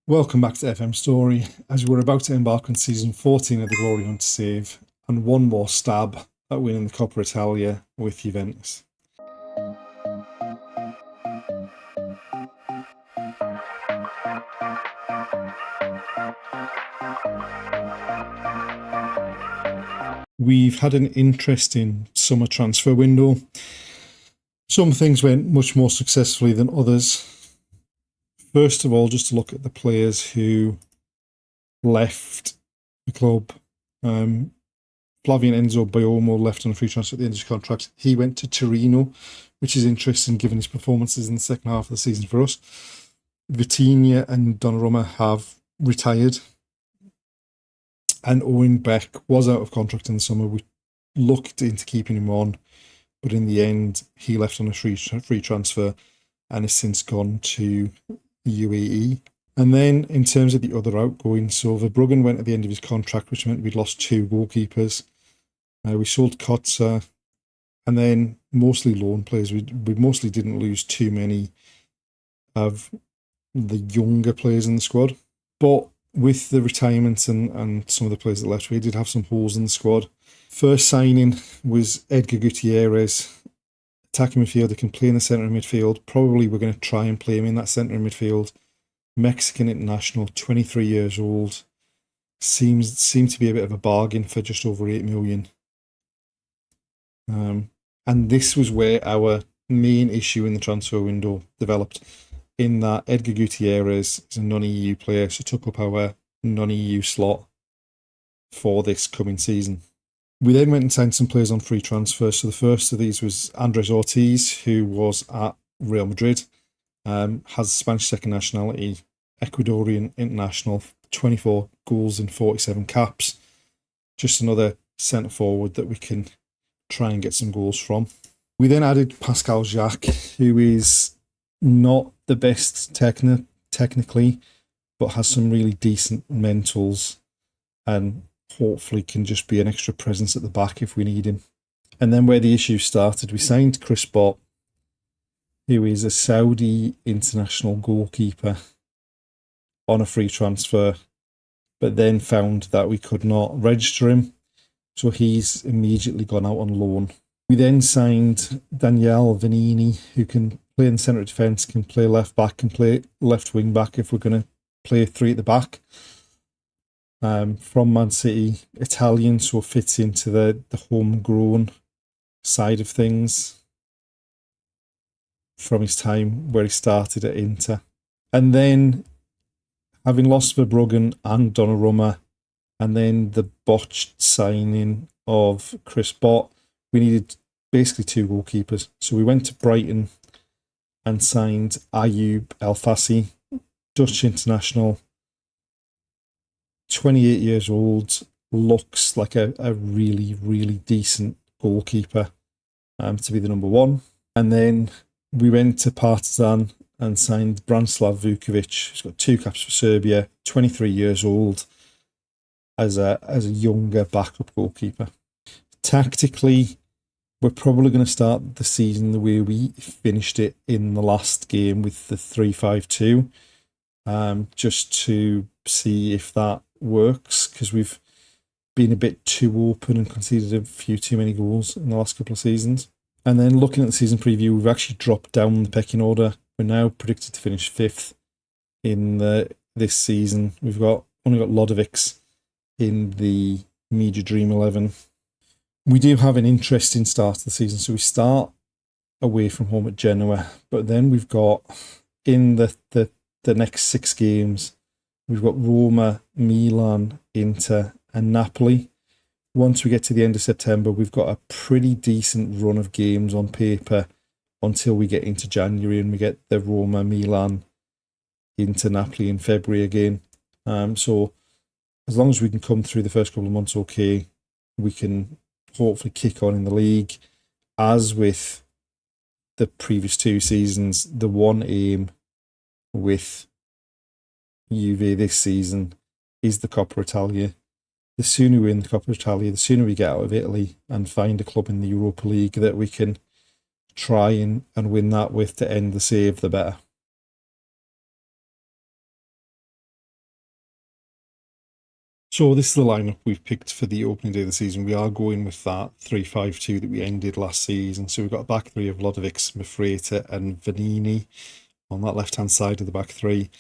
Welcome back to FM Story, as we're about to embark on season 14 of the Glory Hunt Save, and one more stab at winning the Coppa Italia with Juventus. We've had an interesting summer transfer window. Some things went much more successfully than others. First of all, just to look at the players who left the club. Flavian Enzo Biomo left on a free transfer at the end of his contract. He went to Torino, which is interesting given his performances in the second half of the season for us. Vitinha and Donnarumma have retired. And Owen Beck was out of contract in the summer. We looked into keeping him on, but in the end, he left on a free transfer and has since gone to the UAE. And then in terms of the other outgoing, so Verbruggen went at the end of his contract, which meant we'd lost two goalkeepers. We sold Kotza, and then mostly loan players. We mostly didn't lose too many of the younger players in the squad. But with the retirements and some of the players that left, we did have some holes in the squad. First signing was Edgar Gutierrez, attacking midfielder, can play in the centre of midfield. Probably we're going to try and play him in that centre of midfield. Mexican international, 23 years old. Seemed to be a bit of a bargain for just over 8 million. And this was where our main issue in the transfer window developed, in that Edgar Gutierrez is a non-EU player, so took up our non-EU slot for this coming season. We then went and signed some players on free transfer. So the first of these was Andres Ortiz, who was at Real Madrid, has Spanish second nationality, Ecuadorian international, 24 goals in 47 caps. Just another centre forward that we can try and get some goals from. We then added Pascal Jacques, who is not the best technically, but has some really decent mentals and hopefully can just be an extra presence at the back if we need him. And then where the issue started, we signed Chris Bott, who is a Saudi international goalkeeper, on a free transfer, but then found that we could not register him, so he's immediately gone out on loan. We then signed Daniele Vanini, who can play in the centre of defence, can play left back, can play left wing back if we're going to play three at the back. From Man City, Italian, so fits into the homegrown side of things from his time where he started at Inter. And then, having lost Verbruggen and Donnarumma, and then the botched signing of Chris Bott, we needed basically two goalkeepers. So we went to Brighton and signed Ayoub El Fassi, Dutch international, 28 years old, looks like a really, really decent goalkeeper to be the number one. And then we went to Partizan and signed Branislav Vukovic, who's got 2 caps for Serbia, 23 years old, as a younger backup goalkeeper. Tactically, we're probably going to start the season the way we finished it in the last game with the 3-5-2, just to see if that works, because we've been a bit too open and conceded a few too many goals in the last couple of seasons. And then looking at the season preview, we've actually dropped down the pecking order. We're now predicted to finish 5th in this season. We've only got Lodovics in the Media Dream 11. We do have an interesting start to the season. So we start away from home at Genoa, but then we've got, in the next 6 games, we've got Roma, Milan, Inter and Napoli. Once we get to the end of September, we've got a pretty decent run of games on paper until we get into January and we get the Roma, Milan, Inter, Napoli in February again. So as long as we can come through the first couple of months okay, we can hopefully kick on in the league. As with the previous 2 seasons, the one aim with Juve this season is the Coppa Italia. The sooner we win the Coppa Italia, the sooner we get out of Italy and find a club in the Europa League that we can try and win that with to end the save, the better. So this is the lineup we've picked for the opening day of the season. We are going with that 3-5-2 that we ended last season. So we've got a back three of Lodovic, Mafreta and Vanini on that left-hand side of the back three.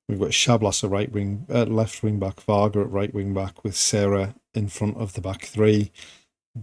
We've got Shablas at left wing back, Varga at right wing back with Serie in front of the back three,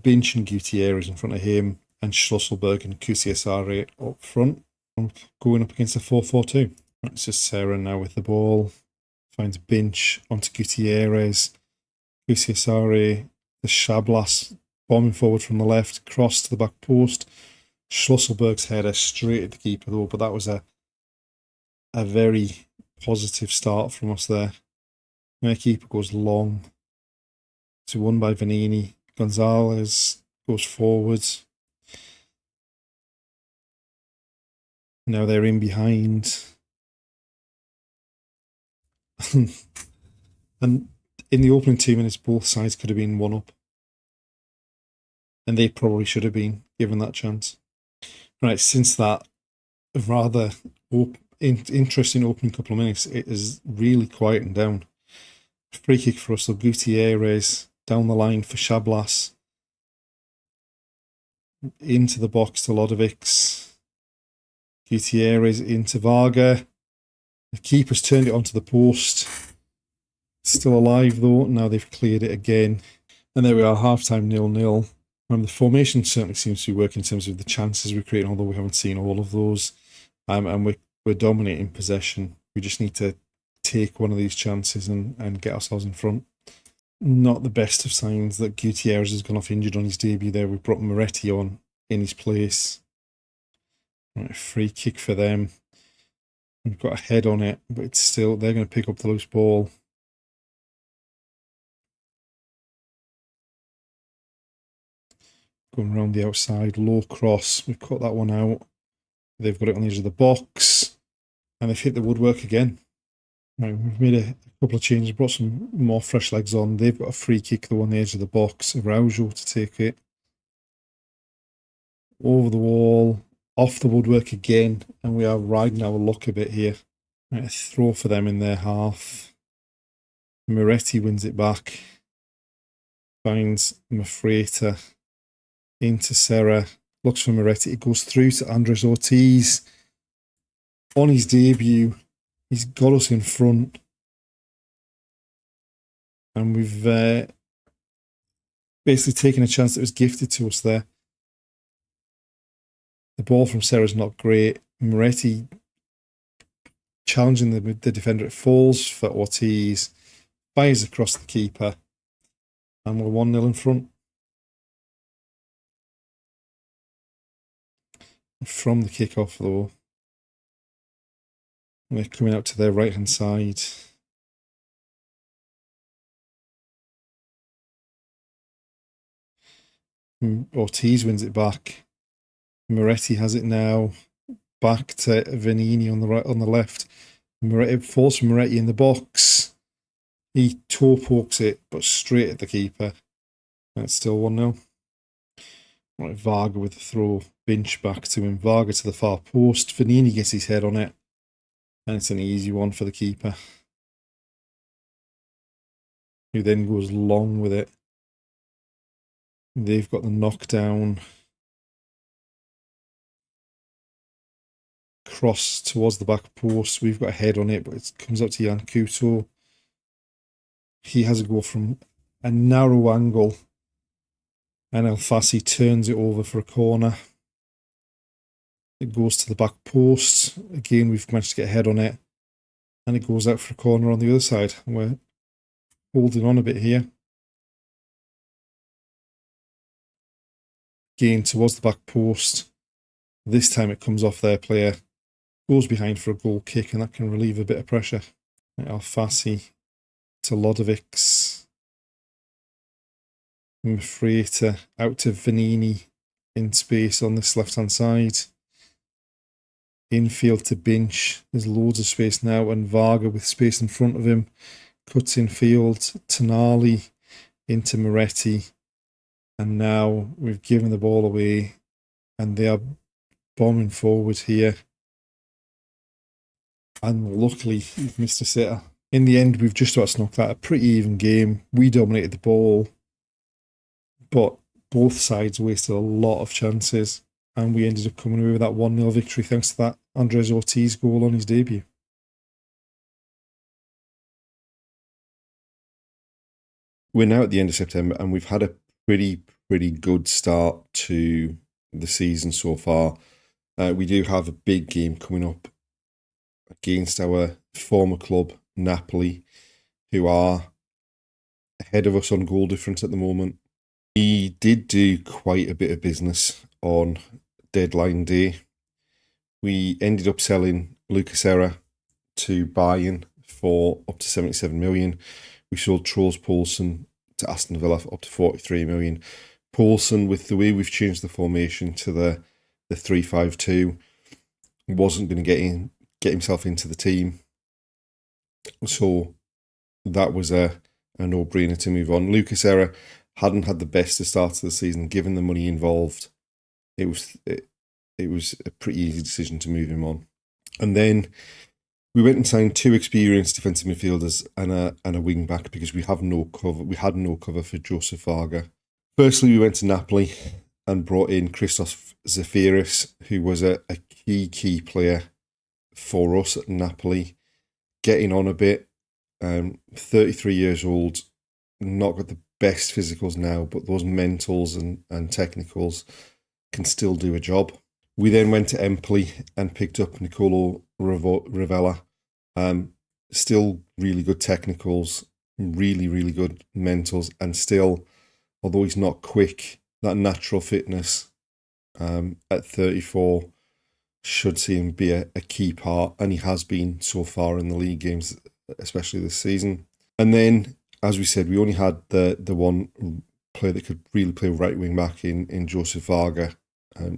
Binch and Gutierrez in front of him, and Schlüsselberg and Kusiasare up front, going up against a 4-4-2. It's just Serie now with the ball. Finds Binch onto Gutierrez. Kusiasare, the Shablas bombing forward from the left, cross to the back post. Schlüsselberg's header straight at the keeper though, but that was a very positive start from us there. The keeper goes long. It's won by Vanini. Gonzalez goes forwards. Now they're in behind. And in the opening 2 minutes, both sides could have been 1-up. And they probably should have been given that chance. Right, since that rather interesting opening couple of minutes, it is really quieting down. Free kick for us, so Gutierrez down the line for Shablas. Into the box to Lodovic. Gutierrez into Varga. The keeper's turned it onto the post. Still alive though. Now they've cleared it again. And there we are, half-time 0-0. The formation certainly seems to be working in terms of the chances we're creating, although we haven't seen all of those. And we're dominating possession. We just need to take one of these chances and get ourselves in front. Not the best of signs that Gutierrez has gone off injured on his debut there. We've brought Moretti on in his place. Right, free kick for them. We've got a head on it, but it's still, they're going to pick up the loose ball. Going around the outside, low cross. We've cut that one out. They've got it on the edge of the box. And they've hit the woodwork again. Right, we've made a couple of changes, brought some more fresh legs on. They've got a free kick though on the edge of the box. Araujo to take it. Over the wall. Off the woodwork again, and we are riding our luck a bit here. Right, a throw for them in their half. Moretti wins it back. Finds Mafreta into Serie. Looks for Moretti. It goes through to Andres Ortiz. On his debut, he's got us in front. And we've basically taken a chance that was gifted to us there. The ball from Serra's not great. Moretti challenging the defender. It falls for Ortiz. Fires across the keeper. And we're 1-0 in front. From the kickoff though, they're coming out to their right hand side. Ortiz wins it back. Moretti has it now. Back to Vanini on the right, on the left. Moretti falls from Moretti in the box. He toe pokes it, but straight at the keeper. And it's still 1-0. Right, Varga with the throw. Binch back to him. Varga to the far post. Vanini gets his head on it. And it's an easy one for the keeper, who then goes long with it. They've got the knockdown. Cross towards the back post. We've got a head on it, but it comes out to Jan Couto. He has a go from a narrow angle, and El Fassi turns it over for a corner. It goes to the back post. Again, we've managed to get a head on it, and it goes out for a corner on the other side. We're holding on a bit here. Again, towards the back post. This time it comes off their player. Goes behind for a goal kick, and that can relieve a bit of pressure. El Fassi to Lodovic. Mafreta out to Vanini in space on this left-hand side. Infield to Binch. There's loads of space now, and Varga with space in front of him. Cuts infield. Tonali into Moretti. And now we've given the ball away, and they are bombing forward here. And luckily, we've missed a sitter. In the end, we've just about snuck that. A pretty even game. We dominated the ball, but both sides wasted a lot of chances, and we ended up coming away with that 1-0 victory thanks to that Andres Ortiz goal on his debut. We're now at the end of September, and we've had a pretty good start to the season so far. We do have a big game coming up against our former club, Napoli, who are ahead of us on goal difference at the moment. We did do quite a bit of business on deadline day. We ended up selling Lucas Serra to Bayern for up to 77 million. We sold Troels Poulsen to Aston Villa for up to 43 million. Poulsen, with the way we've changed the formation to the 3-5-2, wasn't going to get himself into the team. So that was a no-brainer to move on. Lucas Serra hadn't had the best of starts of the season, given the money involved. It was a pretty easy decision to move him on. And then we went and signed 2 experienced defensive midfielders and a wing back because we have no cover. We had no cover for Joseph Varga. Firstly, we went to Napoli and brought in Christos Zafiris, who was a key player for us at Napoli, getting on a bit. 33 years old, not got the best physicals now, but those mentals and technicals can still do a job. We then went to Empoli and picked up Nicolo Ravella. Still really good technicals, really good mentals, and still, although he's not quick, that natural fitness at 34 should see him be a key part, and he has been so far in the league games, especially this season. And then, as we said, we only had the one player that could really play right wing back in Joseph Varga.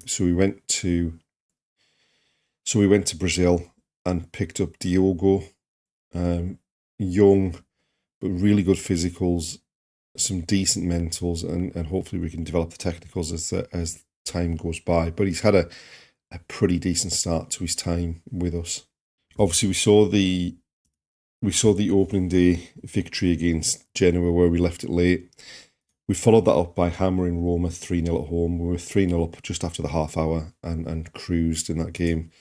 So we went to Brazil and picked up Diogo, young but really good physicals, some decent mentals, and hopefully we can develop the technicals as time goes by. But he's had a pretty decent start to his time with us. Obviously, we saw the opening day victory against Genoa where we left it late. We followed that up by hammering Roma 3-0 at home. We were 3-0 up just after the half hour and cruised in that game.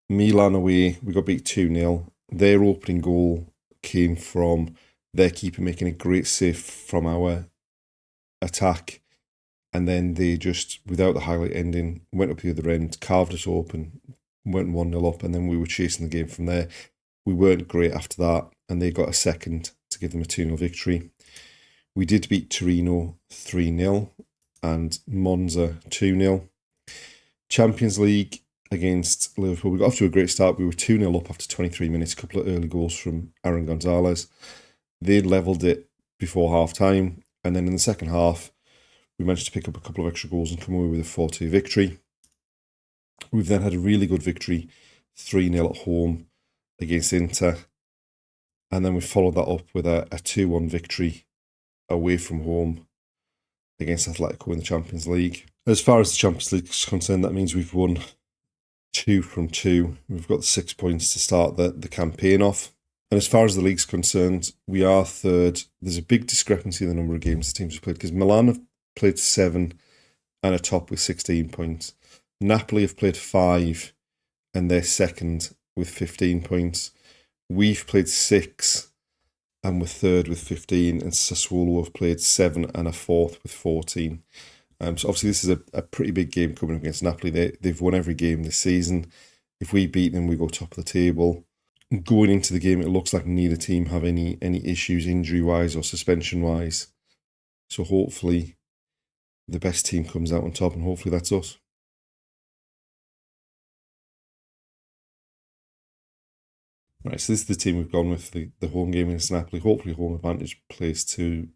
Milan away, we got beat 2-0. Their opening goal came from their keeper making a great save from our attack. And then they just, without the highlight ending, went up the other end, carved us open, went 1-0 up, and then we were chasing the game from there. We weren't great after that, and they got a second to give them a 2-0 victory. We did beat Torino 3-0 and Monza 2-0. Champions League against Liverpool, we got off to a great start. We were 2-0 up after 23 minutes, a couple of early goals from Aaron Gonzalez. They levelled it before half-time, and then in the second half, we managed to pick up a couple of extra goals and come away with a 4-2 victory. We've then had a really good victory, 3-0 at home against Inter, and then we followed that up with a 2-1 victory away from home against Atletico in the Champions League. As far as the Champions League is concerned, that means we've won 2 from 2. We've got 6 points to start the campaign off. And as far as the league's concerned, we are third. There's a big discrepancy in the number of games the teams have played because Milan have played 7 and are top with 16 points. Napoli have played 5 and they're second with 15 points. We've played 6 and we're third with 15, and Sassuolo have played 7 and are fourth with 14. So obviously this is a pretty big game coming up against Napoli. They've won every game this season. If we beat them, we go top of the table. Going into the game, it looks like neither team have any issues injury-wise or suspension-wise. So hopefully the best team comes out on top, and hopefully that's us. Right, so this is the team we've gone with, the home game against Napoli. Hopefully home advantage plays to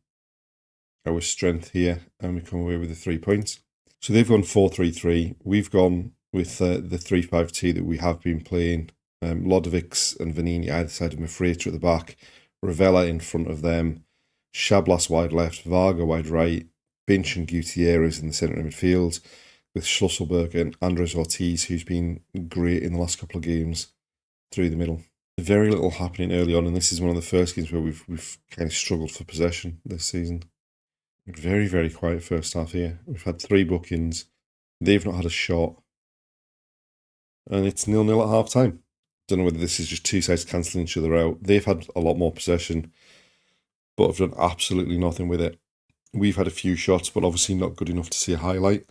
our strength here, and we come away with the 3 points. So they've gone 4-3-3. We've gone with the 3-5-2 that we have been playing. Lodovics and Vanini either side of Mafreta at the back, Ravella in front of them, Shablas wide left, Varga wide right, Binch and Gutierrez in the centre of midfield, with Schlüsselberg and Andres Ortiz, who's been great in the last couple of games, through the middle. Very little happening early on, and this is one of the first games where we've kind of struggled for possession this season. Very, very quiet first half here. We've had 3 bookings. They've not had a shot. And it's 0-0 at half time. Don't know whether this is just two sides cancelling each other out. They've had a lot more possession, but have done absolutely nothing with it. We've had a few shots, but obviously not good enough to see a highlight.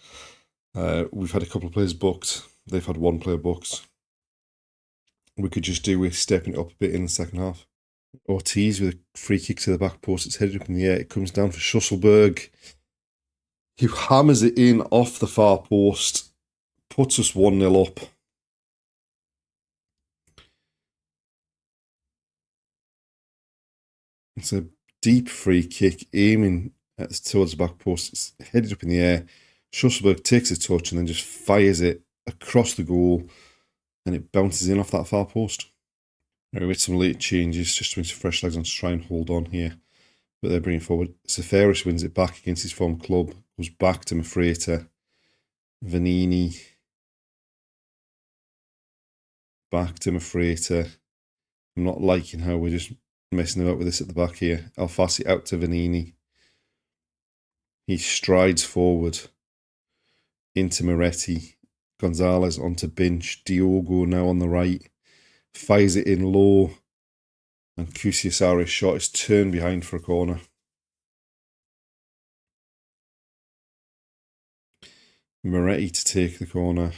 We've had a couple of players booked. They've had 1 player booked. We could just do with stepping it up a bit in the second half. Ortiz with a free kick to the back post. It's headed up in the air. It comes down for Schusselberg, who hammers it in off the far post, puts us 1-0 up. It's a deep free kick, aiming towards the back post. It's headed up in the air. Schusselberg takes a touch and then just fires it across the goal, and it bounces in off that far post. Right, with some late changes, just to bring some fresh legs on to try and hold on here. But they're bringing forward. Seferis wins it back against his former club. Goes back to Mafreta. Vanini. Back to Mafreta. I'm not liking how we're just messing about with this at the back here. Alfassi out to Vanini. He strides forward into Moretti. Gonzalez onto Binch. Diogo now on the right. Fires it in low. And Kusiasari's shot is turned behind for a corner. Moretti to take the corner.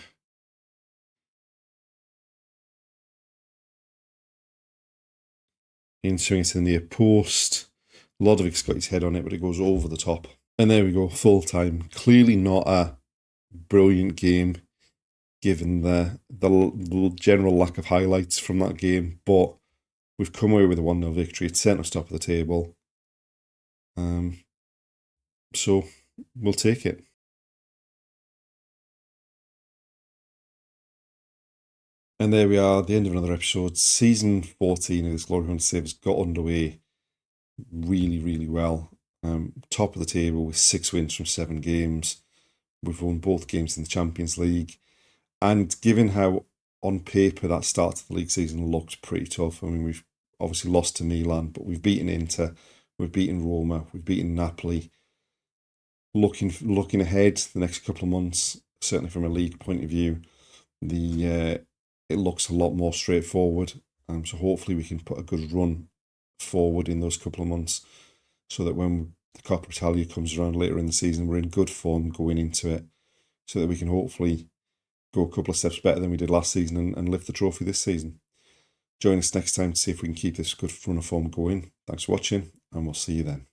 In swinging to the near post. Lodovic's got his head on it, but it goes over the top. And there we go, full time. Clearly not a brilliant game, given the general lack of highlights from that game. But we've come away with a 1-0 victory. It's sent us top of the table. So we'll take it. And there we are, the end of another episode. Season 14 of this Glory Hunt Saves got underway really, really well. Top of the table with 6 wins from 7 games. We've won both games in the Champions League. And given how on paper that start to the league season looked pretty tough, I mean, we've obviously lost to Milan, but we've beaten Inter, we've beaten Roma, we've beaten Napoli. Looking ahead the next couple of months, certainly from a league point of view, it looks a lot more straightforward. So hopefully we can put a good run forward in those couple of months, so that when the Coppa Italia comes around later in the season, we're in good form going into it, so that we can hopefully go a couple of steps better than we did last season and lift the trophy this season. Join us next time to see if we can keep this good run of form going. Thanks for watching, and we'll see you then.